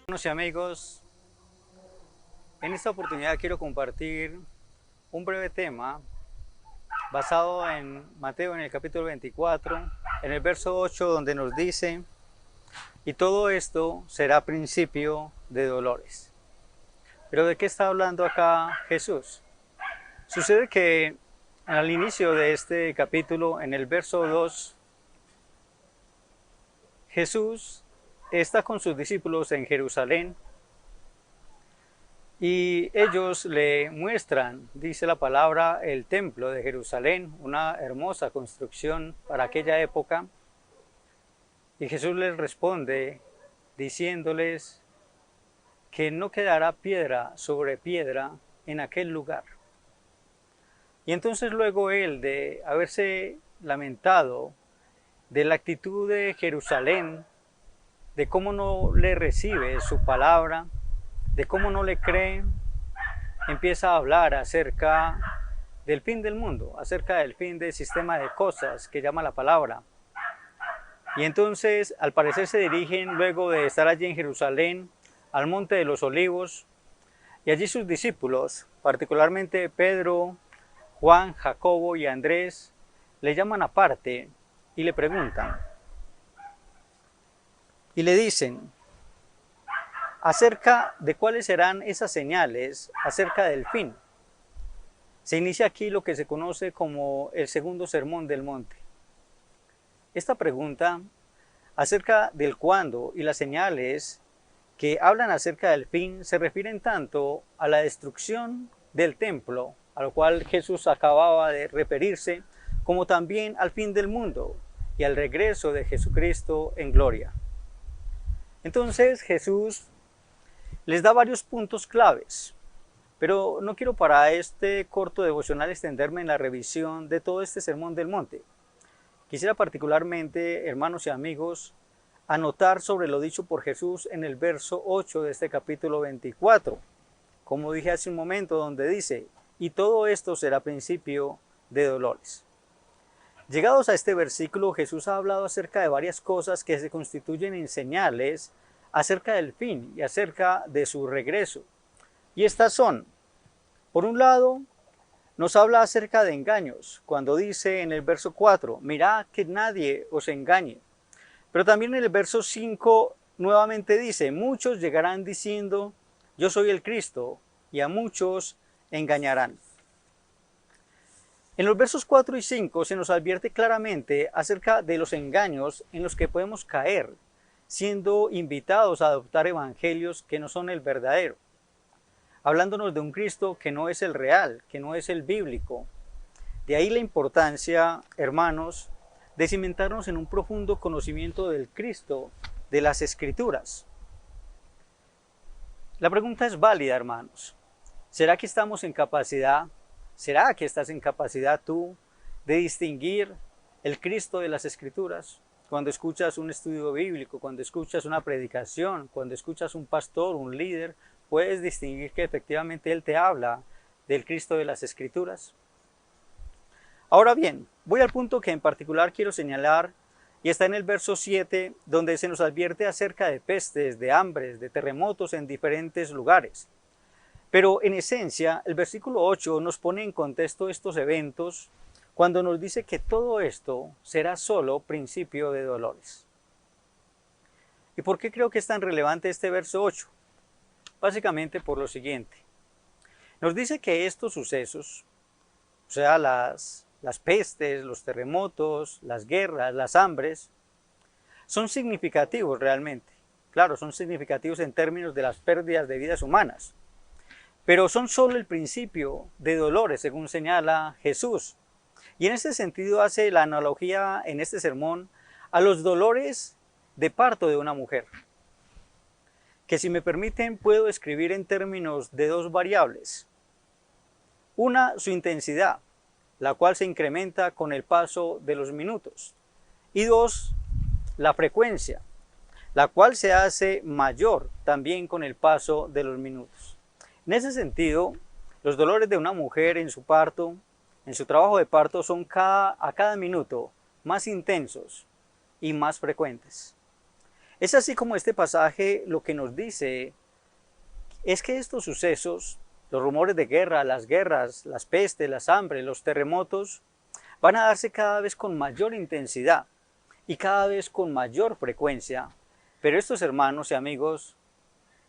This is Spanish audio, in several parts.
Hermanos y amigos, en esta oportunidad quiero compartir un breve tema basado en Mateo en el capítulo 24, en el verso 8, donde nos dice: y todo esto será principio de dolores. Pero ¿de qué está hablando acá Jesús? Sucede que al inicio de este capítulo, en el verso 2, Jesús está con sus discípulos en Jerusalén y ellos le muestran, dice la palabra, el templo de Jerusalén, una hermosa construcción para aquella época. Y Jesús les responde diciéndoles que no quedará piedra sobre piedra en aquel lugar. Y entonces luego él, de haberse lamentado de la actitud de Jerusalén, de cómo no le recibe su palabra, de cómo no le cree, empieza a hablar acerca del fin del mundo, acerca del fin del sistema de cosas que llama la palabra. Y entonces, al parecer, se dirigen, luego de estar allí en Jerusalén, al Monte de los Olivos, y allí sus discípulos, particularmente Pedro, Juan, Jacobo y Andrés, le llaman aparte y le preguntan, y le dicen acerca de cuáles serán esas señales acerca del fin. Se inicia aquí lo que se conoce como el segundo sermón del monte. Esta pregunta acerca del cuándo y las señales que hablan acerca del fin se refieren tanto a la destrucción del templo, a lo cual Jesús acababa de referirse, como también al fin del mundo y al regreso de Jesucristo en gloria. Entonces Jesús les da varios puntos claves, pero no quiero para este corto devocional extenderme en la revisión de todo este sermón del monte. Quisiera particularmente, hermanos y amigos, anotar sobre lo dicho por Jesús en el verso 8 de este capítulo 24, como dije hace un momento, donde dice: y todo esto será principio de dolores. Llegados a este versículo, Jesús ha hablado acerca de varias cosas que se constituyen en señales acerca del fin y acerca de su regreso. Y estas son, por un lado, nos habla acerca de engaños, cuando dice en el verso 4, mirad que nadie os engañe. Pero también en el verso 5 nuevamente dice, muchos llegarán diciendo, yo soy el Cristo, y a muchos engañarán. En los versos 4 y 5 se nos advierte claramente acerca de los engaños en los que podemos caer, siendo invitados a adoptar evangelios que no son el verdadero, hablándonos de un Cristo que no es el real, que no es el bíblico. De ahí la importancia, hermanos, de cimentarnos en un profundo conocimiento del Cristo, de las Escrituras. La pregunta es válida, hermanos. ¿Será que estamos en capacidad? ¿Será que estás en capacidad tú de distinguir el Cristo de las Escrituras? Cuando escuchas un estudio bíblico, cuando escuchas una predicación, cuando escuchas un pastor, un líder, ¿puedes distinguir que efectivamente Él te habla del Cristo de las Escrituras? Ahora bien, voy al punto que en particular quiero señalar, y está en el verso 7, donde se nos advierte acerca de pestes, de hambres, de terremotos en diferentes lugares. Pero en esencia, el versículo 8 nos pone en contexto estos eventos cuando nos dice que todo esto será solo principio de dolores. ¿Y por qué creo que es tan relevante este verso 8? Básicamente por lo siguiente. Nos dice que estos sucesos, o sea, las pestes, los terremotos, las guerras, las hambres, son significativos realmente. Claro, son significativos en términos de las pérdidas de vidas humanas. Pero son solo el principio de dolores, según señala Jesús. Y en este sentido hace la analogía en este sermón a los dolores de parto de una mujer, que si me permiten puedo escribir en términos de dos variables. Una, su intensidad, la cual se incrementa con el paso de los minutos. Y dos, la frecuencia, la cual se hace mayor también con el paso de los minutos. En ese sentido, los dolores de una mujer en su parto, en su trabajo de parto, son a cada minuto más intensos y más frecuentes. Es así como este pasaje lo que nos dice es que estos sucesos, los rumores de guerra, las guerras, las pestes, las hambres, los terremotos, van a darse cada vez con mayor intensidad y cada vez con mayor frecuencia. Pero estos, hermanos y amigos,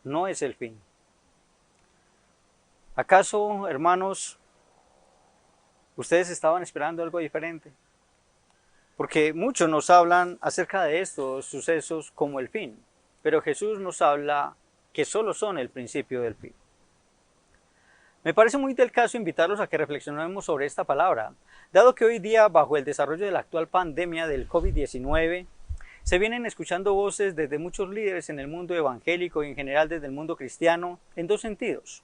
no es el fin. ¿Acaso, hermanos, ustedes estaban esperando algo diferente? Porque muchos nos hablan acerca de estos sucesos como el fin, pero Jesús nos habla que solo son el principio del fin. Me parece muy del caso invitarlos a que reflexionemos sobre esta palabra, dado que hoy día, bajo el desarrollo de la actual pandemia del COVID-19, se vienen escuchando voces desde muchos líderes en el mundo evangélico y en general desde el mundo cristiano en dos sentidos.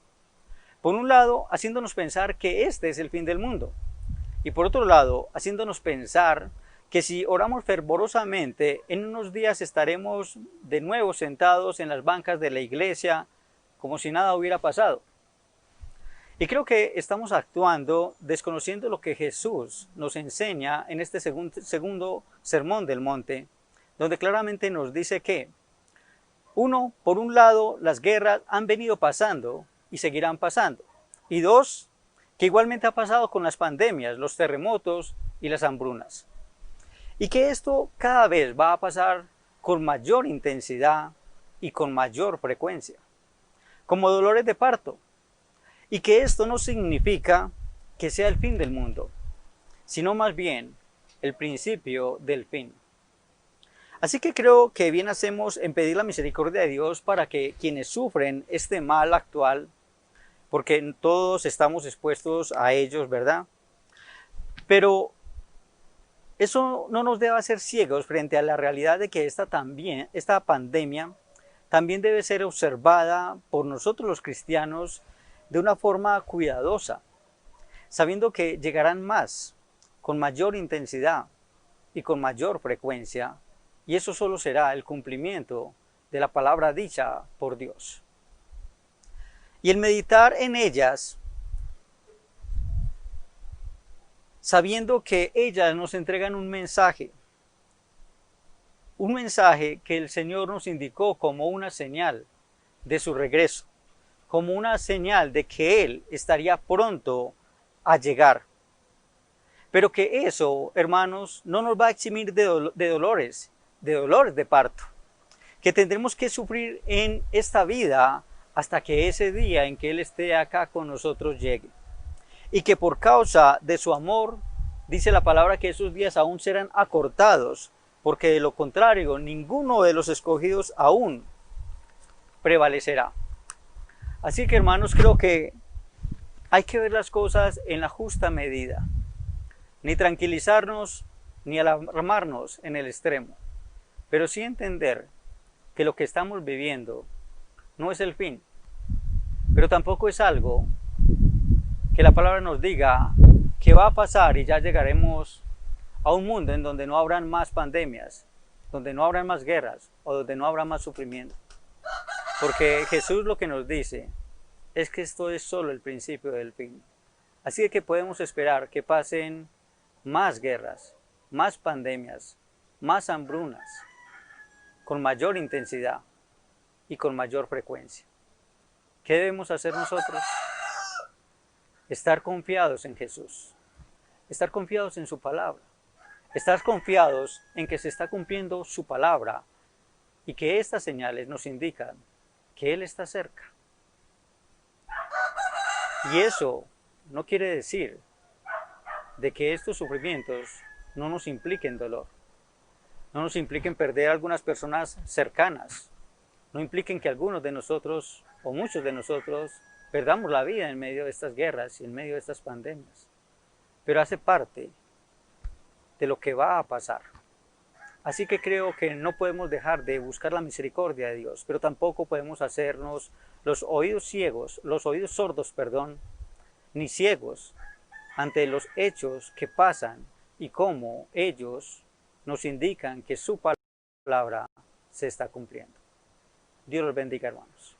Por un lado, haciéndonos pensar que este es el fin del mundo, y por otro lado, haciéndonos pensar que si oramos fervorosamente, en unos días estaremos de nuevo sentados en las bancas de la iglesia como si nada hubiera pasado. Y creo que estamos actuando desconociendo lo que Jesús nos enseña en este segundo sermón del monte, donde claramente nos dice que, uno, por un lado, las guerras han venido pasando y seguirán pasando. Y dos, que igualmente ha pasado con las pandemias, los terremotos y las hambrunas. Y que esto cada vez va a pasar con mayor intensidad y con mayor frecuencia, como dolores de parto. Y que esto no significa que sea el fin del mundo, sino más bien el principio del fin. Así que creo que bien hacemos en pedir la misericordia de Dios para que quienes sufren este mal actual, porque todos estamos expuestos a ellos, ¿verdad? Pero eso no nos debe hacer ciegos frente a la realidad de que esta pandemia también debe ser observada por nosotros los cristianos de una forma cuidadosa, sabiendo que llegarán más, con mayor intensidad y con mayor frecuencia, y eso solo será el cumplimiento de la palabra dicha por Dios. Y el meditar en ellas, sabiendo que ellas nos entregan un mensaje que el Señor nos indicó como una señal de su regreso, como una señal de que Él estaría pronto a llegar. Pero que eso, hermanos, no nos va a eximir de dolores de parto, que tendremos que sufrir en esta vida hasta que ese día en que Él esté acá con nosotros llegue. Y que por causa de su amor, dice la palabra que esos días aún serán acortados, porque de lo contrario, ninguno de los escogidos aún prevalecerá. Así que, hermanos, creo que hay que ver las cosas en la justa medida, ni tranquilizarnos ni alarmarnos en el extremo, pero sí entender que lo que estamos viviendo no es el fin, pero tampoco es algo que la palabra nos diga que va a pasar y ya llegaremos a un mundo en donde no habrán más pandemias, donde no habrán más guerras o donde no habrá más sufrimiento. Porque Jesús lo que nos dice es que esto es solo el principio del fin. Así que podemos esperar que pasen más guerras, más pandemias, más hambrunas, con mayor intensidad y con mayor frecuencia. ¿Qué debemos hacer nosotros? Estar confiados en Jesús, estar confiados en su palabra, estar confiados en que se está cumpliendo su palabra y que estas señales nos indican que Él está cerca. Y eso no quiere decir de que estos sufrimientos no nos impliquen dolor, no nos impliquen perder a algunas personas cercanas, no impliquen que algunos de nosotros o muchos de nosotros perdamos la vida en medio de estas guerras y en medio de estas pandemias, pero hace parte de lo que va a pasar. Así que creo que no podemos dejar de buscar la misericordia de Dios, pero tampoco podemos hacernos los oídos sordos, ni ciegos ante los hechos que pasan y cómo ellos nos indican que su palabra se está cumpliendo. Dios los bendiga, hermanos.